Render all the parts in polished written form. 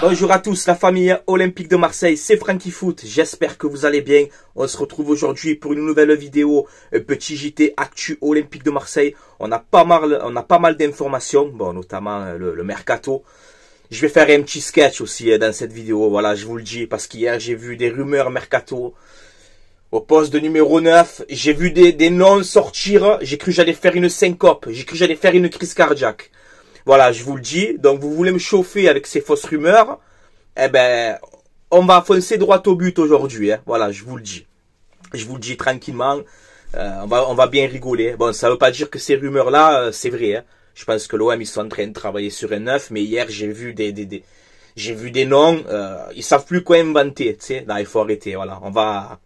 Bonjour à tous, la famille olympique de Marseille, c'est Franky Foot, j'espère que vous allez bien. On se retrouve aujourd'hui pour une nouvelle vidéo, un petit JT Actu Olympique de Marseille. On a pas mal d'informations, bon, notamment le mercato. Je vais faire un petit sketch aussi dans cette vidéo, voilà, je vous le dis, parce qu'hier j'ai vu des rumeurs mercato. Au poste de numéro 9, j'ai vu des noms sortir, j'ai cru que j'allais faire une syncope, j'ai cru que j'allais faire une crise cardiaque. Voilà, je vous le dis. Donc, vous voulez me chauffer avec ces fausses rumeurs? Eh ben, on va foncer droit au but aujourd'hui. Hein. Voilà, je vous le dis. Je vous le dis tranquillement. On va bien rigoler. Bon, ça veut pas dire que ces rumeurs-là, c'est vrai. Hein. Je pense que l'OM, ils sont en train de travailler sur un 9. Mais hier, j'ai vu j'ai vu des noms. Ils savent plus quoi inventer. Tu sais, là, il faut arrêter. Voilà,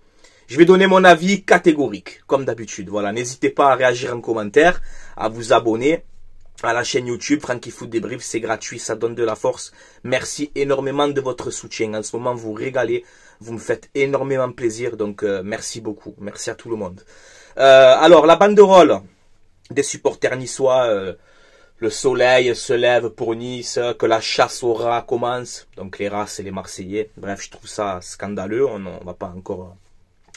je vais donner mon avis catégorique, comme d'habitude. Voilà, n'hésitez pas à réagir en commentaire, à vous abonner à la chaîne YouTube Franky Foot Débrief, c'est gratuit, ça donne de la force. Merci énormément de votre soutien. En ce moment, vous régalez, vous me faites énormément plaisir, donc merci beaucoup, merci à tout le monde. Alors, la banderole des supporters niçois, le soleil se lève pour Nice, que la chasse aux rats commence. Donc les rats, c'est les Marseillais. Bref, je trouve ça scandaleux, on va pas encore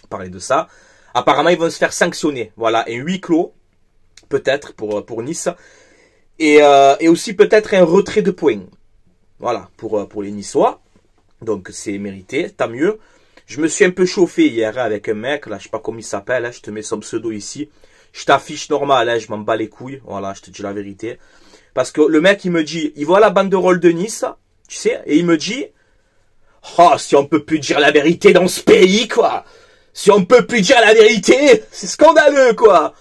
parler de ça. Apparemment, ils vont se faire sanctionner. Voilà, un huis clos, peut-être, pour Nice. Et aussi peut-être un retrait de points. Voilà, pour les Niçois. Donc c'est mérité, tant mieux. Je me suis un peu chauffé hier avec un mec, là je sais pas comment il s'appelle, hein, je te mets son pseudo ici. Je t'affiche normal, hein, je m'en bats les couilles, voilà, je te dis la vérité. Parce que le mec il me dit, il voit la banderole de Nice, tu sais, et il me dit, oh si on peut plus dire la vérité dans ce pays quoi. Si on peut plus dire la vérité, c'est scandaleux quoi.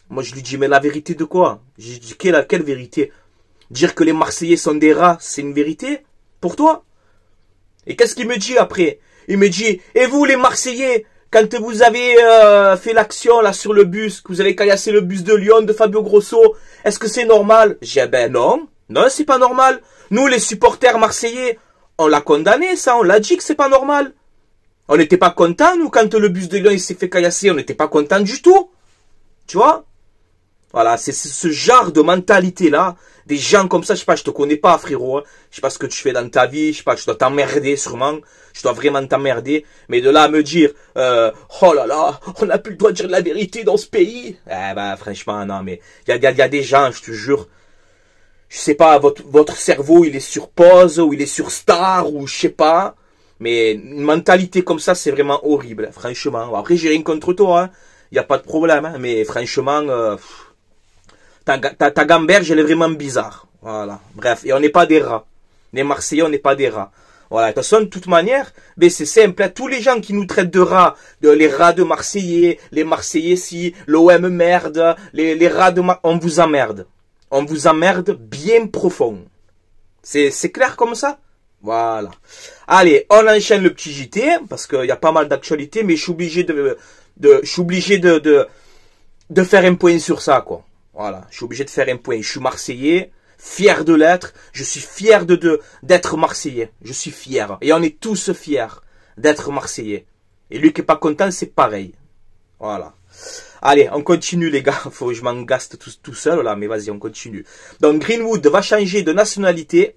Moi, je lui dis, mais la vérité de quoi? J'ai dit, quelle vérité? Dire que les Marseillais sont des rats, c'est une vérité? Pour toi? Et qu'est-ce qu'il me dit après? Il me dit, et vous les Marseillais, quand vous avez fait l'action là sur le bus, que vous avez caillassé le bus de Lyon, de Fabio Grosso, est-ce que c'est normal? J'ai dit, ben non, non c'est pas normal. Nous les supporters marseillais, on l'a condamné ça, on l'a dit que c'est pas normal. On n'était pas contents, nous, quand le bus de Lyon il s'est fait caillasser, on n'était pas contents du tout. Tu vois? Voilà, c'est ce genre de mentalité-là. Des gens comme ça, je sais pas, je te connais pas, frérot. Hein. Je sais pas ce que tu fais dans ta vie. Je sais pas, tu dois t'emmerder sûrement. Je dois vraiment t'emmerder. Mais de là à me dire, oh là là, on n'a plus le droit de dire la vérité dans ce pays. Eh ben, franchement, non, mais il y a des gens, je te jure. Je sais pas, votre cerveau, il est sur pause, ou il est sur star, ou je sais pas. Mais une mentalité comme ça, c'est vraiment horrible, franchement. Après, j'ai rien contre toi, hein. Y a pas de problème, hein. Mais franchement, ta gamberge, elle est vraiment bizarre. Voilà. Bref. Et on n'est pas des rats. Les Marseillais, on n'est pas des rats. Voilà. De toute façon, de toute manière, ben c'est simple. Tous les gens qui nous traitent de rats, les rats de Marseillais, les Marseillais si, l'OM merde, les rats de on vous emmerde. On vous emmerde bien profond. C'est clair comme ça? Voilà. Allez, on enchaîne le petit JT, parce qu'il y a pas mal d'actualités, mais je suis obligé de faire un point sur ça, quoi. Voilà, je suis obligé de faire un point. Je suis Marseillais, fier de l'être. Je suis fier d'être Marseillais. Je suis fier. Et on est tous fiers d'être Marseillais. Et lui qui est pas content, c'est pareil. Voilà. Allez, on continue les gars. Faut que je m'en gaste tout seul là, mais vas-y, on continue. Donc Greenwood va changer de nationalité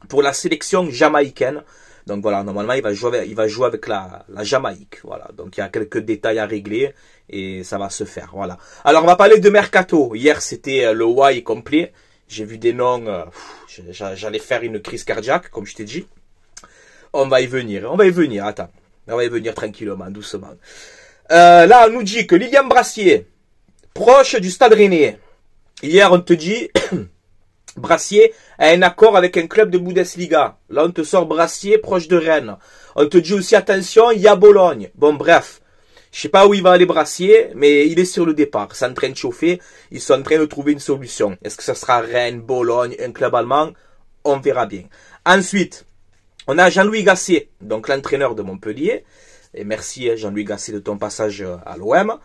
pour la sélection jamaïcaine. Donc voilà, normalement il va jouer avec la Jamaïque. Voilà, donc il y a quelques détails à régler et ça va se faire. Voilà. Alors on va parler de mercato. Hier c'était le why complet. J'ai vu des noms, j'allais faire une crise cardiaque, comme je t'ai dit. On va y venir. Attends, on va y venir tranquillement, doucement. Là on nous dit que Lilian Brassier, proche du Stade Rennais. Hier on te dit Brassier a un accord avec un club de Bundesliga. Là, on te sort Brassier proche de Rennes. On te dit aussi, attention, il y a Bologne. Bon, bref. Je sais pas où il va aller Brassier, mais il est sur le départ. C'est en train de chauffer. Ils sont en train de trouver une solution. Est-ce que ça sera Rennes, Bologne, un club allemand? On verra bien. Ensuite, on a Jean-Louis Gasset, donc l'entraîneur de Montpellier. Et merci Jean-Louis Gasset de ton passage à l'OM.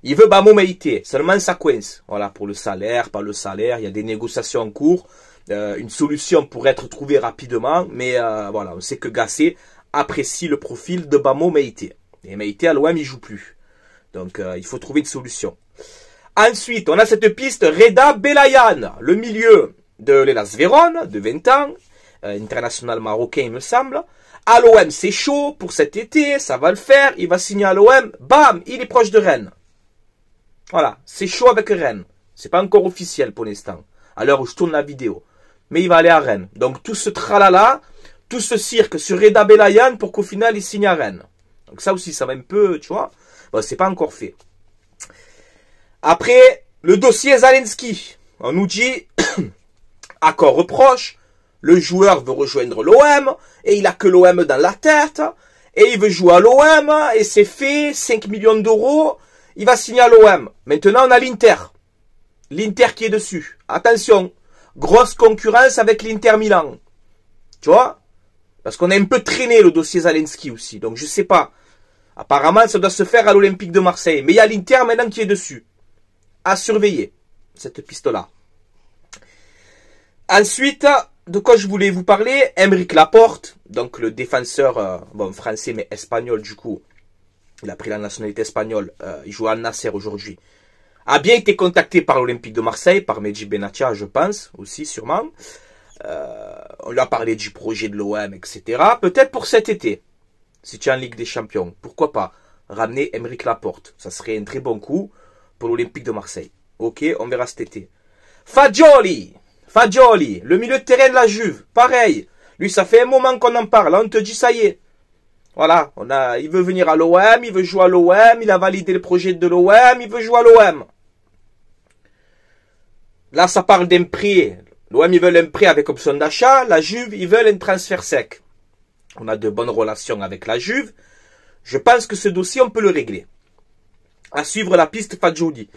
Il veut Bamo Meïté, seulement ça coince. Voilà, pour le salaire, pas le salaire, il y a des négociations en cours. Une solution pourrait être trouvée rapidement, mais voilà, on sait que Gasset apprécie le profil de Bamo Meïté. Et Meïté à l'OM, il joue plus. Donc il faut trouver une solution. Ensuite, on a cette piste Reda Belayan, le milieu de l'Hellas Vérone, de 20 ans, international marocain, il me semble. À l'OM, c'est chaud pour cet été, ça va le faire. Il va signer à l'OM. Bam, il est proche de Rennes. Voilà, c'est chaud avec Rennes. C'est pas encore officiel pour l'instant, à l'heure où je tourne la vidéo. Mais il va aller à Rennes. Donc tout ce tralala, tout ce cirque sur Reda Belayan pour qu'au final il signe à Rennes. Donc ça aussi, ça va un peu, tu vois. Bon, c'est pas encore fait. Après, le dossier Zalenski. On nous dit, accord reproche, le joueur veut rejoindre l'OM, et il a que l'OM dans la tête, et il veut jouer à l'OM, et c'est fait, 5 millions d'euros, il va signer à l'OM. Maintenant, on a l'Inter. L'Inter qui est dessus. Attention, grosse concurrence avec l'Inter Milan. Tu vois? Parce qu'on a un peu traîné le dossier Zalenski aussi, donc je sais pas. Apparemment, ça doit se faire à l'Olympique de Marseille. Mais il y a l'Inter maintenant qui est dessus. À surveiller, cette piste-là. Ensuite, de quoi je voulais vous parler? Aymeric Laporte, donc le défenseur, bon, français mais espagnol du coup. Il a pris la nationalité espagnole. Il joue à Al Nasser aujourd'hui. A bien été contacté par l'Olympique de Marseille, par Mehdi Benatia, je pense, aussi sûrement. On lui a parlé du projet de l'OM, etc. Peut-être pour cet été. Si tu es en Ligue des Champions, pourquoi pas ramener Aymeric Laporte. Ça serait un très bon coup pour l'Olympique de Marseille. Ok, on verra cet été. Fagioli, le milieu de terrain de la Juve, pareil. Lui, ça fait un moment qu'on en parle. On te dit, ça y est. Voilà, il veut venir à l'OM, il veut jouer à l'OM, il a validé le projet de l'OM, il veut jouer à l'OM. Là, ça parle d'un prêt. L'OM, ils veulent un prêt avec option d'achat. La Juve, ils veulent un transfert sec. On a de bonnes relations avec la Juve. Je pense que ce dossier, on peut le régler. À suivre la piste Fagioli.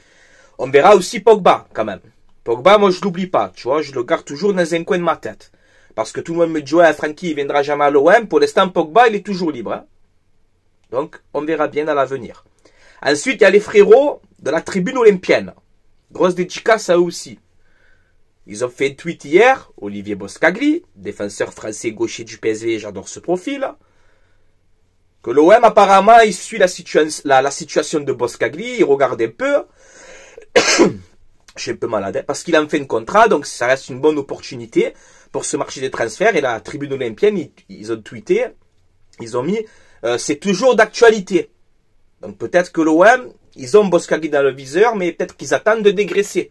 On verra aussi Pogba, quand même. Pogba, moi, je l'oublie pas. Tu vois, je le garde toujours dans un coin de ma tête. Parce que tout le monde me dit, ouais, Francky, il viendra jamais à l'OM. Pour l'instant, Pogba, il est toujours libre. Hein. Donc, on verra bien à l'avenir. Ensuite, il y a les frérots de la tribune olympienne. Grosse dédicace à eux aussi. Ils ont fait un tweet hier, Olivier Boscagli, défenseur français gaucher du PSV, j'adore ce profil. Que l'OM, apparemment, il suit la situation de Boscagli, il regarde un peu. Je suis un peu malade, hein, parce qu'il a fait un contrat, donc ça reste une bonne opportunité pour ce marché des transferts. Et la tribune olympienne, ils ont tweeté, ils ont mis, c'est toujours d'actualité. Donc peut-être que l'OM, ils ont Boscagli dans le viseur, mais peut-être qu'ils attendent de dégraisser.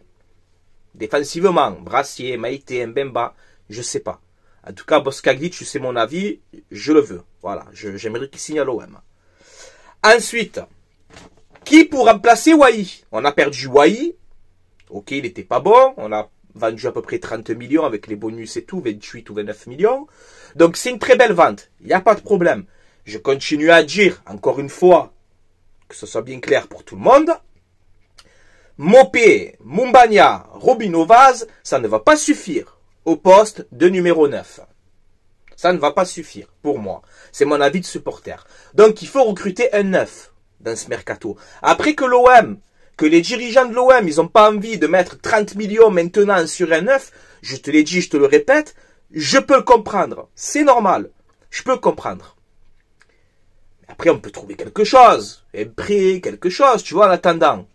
Défensivement, Brassier, Maïté, Mbemba, je sais pas. En tout cas, Boscagli, tu sais mon avis, je le veux. Voilà, j'aimerais qu'il signe à l'OM. Ensuite, qui pour remplacer Wai? On a perdu Wai. Ok, il n'était pas bon. On a vendu à peu près 30 millions avec les bonus et tout, 28 ou 29 millions. Donc c'est une très belle vente. Il n'y a pas de problème. Je continue à dire, encore une fois, que ce soit bien clair pour tout le monde. Mopé, Mumbagna, Robin Ovaz, ça ne va pas suffire au poste de numéro 9. Ça ne va pas suffire pour moi. C'est mon avis de supporter. Donc il faut recruter un 9 dans ce mercato. Après que l'OM, que les dirigeants de l'OM, ils n'ont pas envie de mettre 30 millions maintenant sur un 9, je te l'ai dit, je te le répète, je peux le comprendre. C'est normal. Je peux le comprendre. Après, on peut trouver quelque chose. Un prêt, quelque chose, tu vois, en attendant.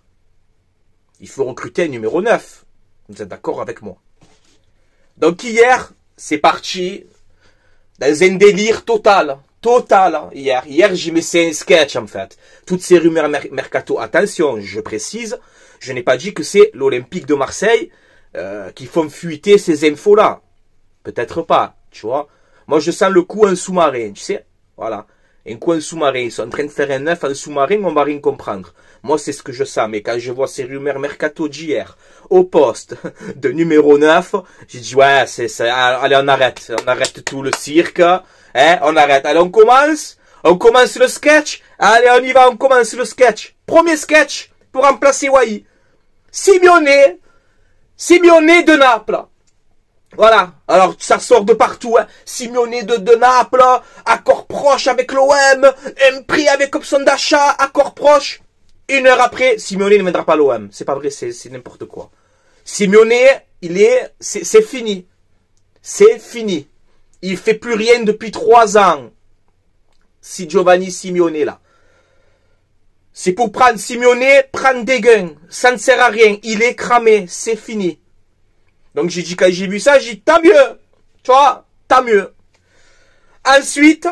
Il faut recruter un numéro 9. Vous êtes d'accord avec moi? Donc hier, c'est parti dans un délire total. Total, hier. Hier, j'y mettais un sketch, en fait. Toutes ces rumeurs mercato. Attention, je précise, je n'ai pas dit que c'est l'Olympique de Marseille qui font fuiter ces infos-là. Peut-être pas, tu vois. Moi, je sens le coup en sous-marin, tu sais. Voilà. Un coup en sous-marin. Ils sont en train de faire un 9 en sous-marin, on va rien comprendre. Moi, c'est ce que je sens. Mais quand je vois ces rumeurs mercato d'hier, au poste de numéro 9, j'ai dit, ouais, c'est ça. Allez, on arrête. On arrête tout le cirque. Hein, on arrête. Allez, on commence. On commence le sketch. Allez, on y va, on commence le sketch. Premier sketch pour remplacer Wai. Simeone de Naples. Voilà, alors ça sort de partout, hein. Simeone de Naples, accord proche avec l'OM, un prix avec option d'achat, accord proche. Une heure après, Simeone ne viendra pas à l'OM. C'est pas vrai, c'est n'importe quoi. Simeone, c'est fini. C'est fini. Il fait plus rien depuis 3 ans. Si Giovanni Simeone là. C'est pour prendre Simeone, prendre des gains. Ça ne sert à rien. Il est cramé. C'est fini. Donc j'ai dit, quand j'ai vu ça, j'ai dit, tant mieux. Tu vois, tant mieux. Ensuite,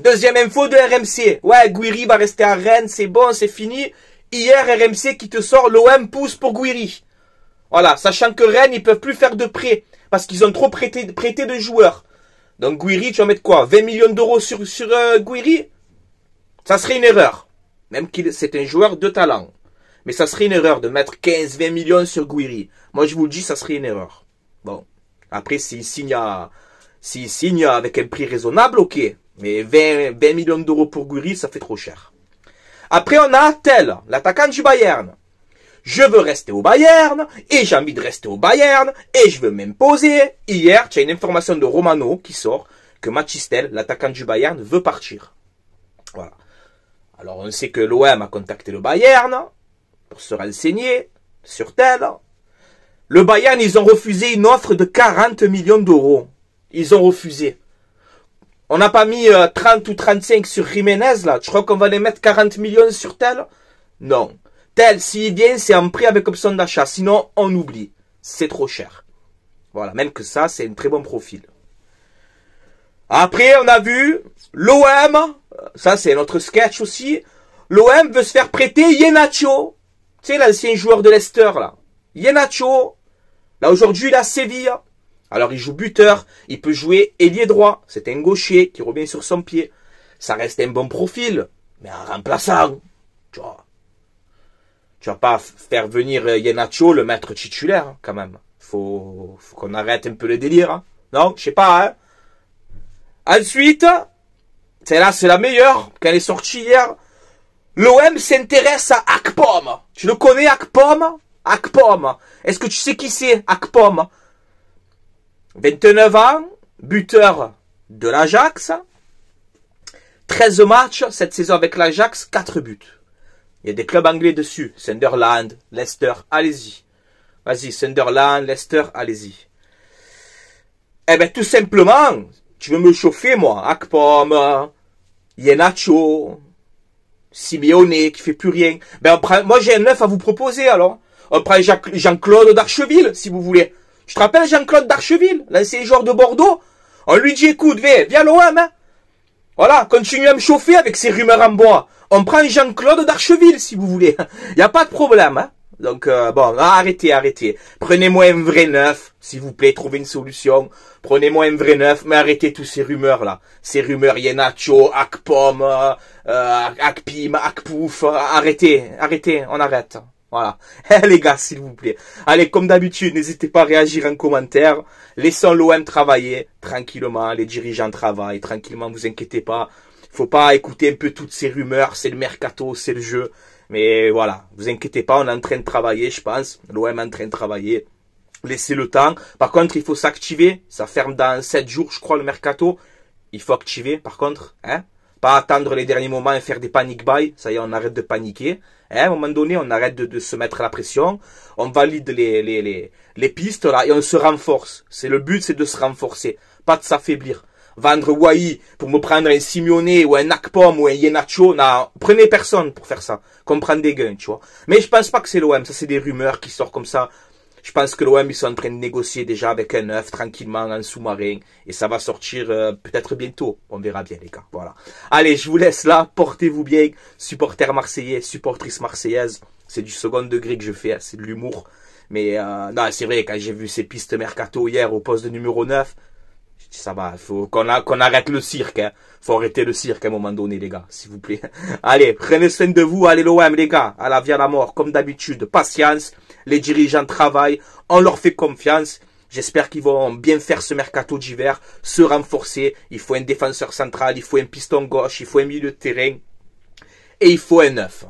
deuxième info de RMC. Ouais, Gouiri va rester à Rennes, c'est bon, c'est fini. Hier, RMC qui te sort l'OM pousse pour Gouiri. Voilà, sachant que Rennes, ils peuvent plus faire de prêts parce qu'ils ont trop prêté de joueurs. Donc Gouiri, tu vas mettre quoi? 20 millions d'euros sur Gouiri? Ça serait une erreur. Même qu'il c'est un joueur de talent. Mais ça serait une erreur de mettre 15-20 millions sur Gouiri. Moi, je vous le dis, ça serait une erreur. Bon. Après, s'il signe avec un prix raisonnable, ok. Mais 20 millions d'euros pour Gouiri, ça fait trop cher. Après, on a Tel, l'attaquant du Bayern. Je veux rester au Bayern, et j'ai envie de rester au Bayern, et je veux m'imposer. Hier, tu as une information de Romano qui sort que Mathys Tel, l'attaquant du Bayern, veut partir. Voilà. Alors, on sait que l'OM a contacté le Bayern pour se renseigner sur Tel. Le Bayern, ils ont refusé une offre de 40 millions d'euros. Ils ont refusé. On n'a pas mis 30 ou 35 sur Jiménez, là. Tu crois qu'on va les mettre 40 millions sur Tel? Non. Tel, s'il vient, c'est en prix avec option d'achat. Sinon, on oublie. C'est trop cher. Voilà, même que ça, c'est un très bon profil. Après, on a vu l'OM. Ça, c'est notre sketch aussi. L'OM veut se faire prêter Iheanacho. Tu sais, l'ancien joueur de Leicester, là. Iheanacho. Là, aujourd'hui, il a Séville. Alors, il joue buteur. Il peut jouer ailier droit. C'est un gaucher qui revient sur son pied. Ça reste un bon profil. Mais un remplaçant. Tu vois. Tu vas pas faire venir Iheanacho, le maître titulaire, hein, quand même. Faut qu'on arrête un peu le délire. Hein. Non, je sais pas. Hein. Ensuite, celle-là, c'est la meilleure, qu'elle est sortie hier. L'OM s'intéresse à Akpom. Tu le connais, Akpom? Akpom. Est-ce que tu sais qui c'est, Akpom? 29 ans, buteur de l'Ajax. 13 matchs cette saison avec l'Ajax, 4 buts. Il y a des clubs anglais dessus. Sunderland, Leicester, allez-y. Vas-y, Sunderland, Leicester, allez-y. Eh ben, tout simplement, tu veux me chauffer, moi. Akpom, Iheanacho, Simeone, qui fait plus rien. Ben, on prend, moi, j'ai un neuf à vous proposer, alors. On prend Jean-Claude d'Archeville, si vous voulez. Je te rappelle Jean-Claude d'Archeville, l'ancien joueur de Bordeaux. On lui dit, écoute, viens l'OM, hein. Voilà, continue à me chauffer avec ces rumeurs en bois. On prend Jean-Claude d'Archeville, si vous voulez. Il n'y a pas de problème, hein. Donc, bon, arrêtez. Prenez-moi un vrai neuf, s'il vous plaît, trouvez une solution. Prenez-moi un vrai neuf, mais arrêtez tous ces rumeurs-là. Ces rumeurs, Iheanacho, Akpom, Akpim, Akpouf. Arrêtez, on arrête. Voilà. Les gars, s'il vous plaît. Allez, comme d'habitude, n'hésitez pas à réagir en commentaire. Laissons l'OM travailler tranquillement. Les dirigeants travaillent tranquillement, vous inquiétez pas. Faut pas écouter un peu toutes ces rumeurs. C'est le mercato, c'est le jeu. Mais voilà, vous inquiétez pas, on est en train de travailler, je pense. L'OM est en train de travailler. Laissez le temps. Par contre, il faut s'activer. Ça ferme dans 7 jours, je crois, le mercato. Il faut activer, par contre. Hein? Pas attendre les derniers moments et faire des panic buy. Ça y est, on arrête de paniquer. Hein? À un moment donné, on arrête de se mettre la pression. On valide les pistes, là, et on se renforce. C'est le but, c'est de se renforcer. Pas de s'affaiblir. Vendre Wai pour me prendre un Simeone ou un Akpom ou un Iheanacho, non, prenez personne pour faire ça. Qu'on prenne des gains, tu vois. Mais je pense pas que c'est l'OM, ça c'est des rumeurs qui sortent comme ça. Je pense que l'OM, ils sont en train de négocier déjà avec un neuf, tranquillement, en sous-marin. Et ça va sortir peut-être bientôt. On verra bien, les gars. Voilà. Allez, je vous laisse là. Portez-vous bien. Supporters marseillais, supportrices marseillaises. C'est du second degré que je fais. C'est de l'humour. Mais non, c'est vrai, quand j'ai vu ces pistes mercato hier au poste de numéro 9, je dis ça va, faut qu'on arrête le cirque. Hein. Faut arrêter le cirque à un moment donné, les gars, s'il vous plaît. Allez, prenez soin de vous. Allez, l'OM, les gars. À la vie, à la mort, comme d'habitude. Patience. Les dirigeants travaillent, on leur fait confiance. J'espère qu'ils vont bien faire ce mercato d'hiver, se renforcer. Il faut un défenseur central, il faut un piston gauche, il faut un milieu de terrain. Et il faut un neuf.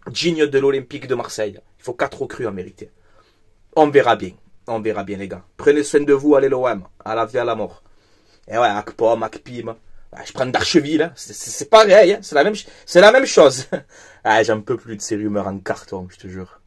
Digne de l'Olympique de Marseille. Il faut 4 recrues à mériter. On verra bien, les gars. Prenez soin de vous, allez l'OM. À la vie, à la mort. Et ouais, Akpom, Akpim. Je prends d'Archeville, hein. C'est pareil, hein. C'est la même chose. Ah, j'en peux plus de ces rumeurs en carton, je te jure.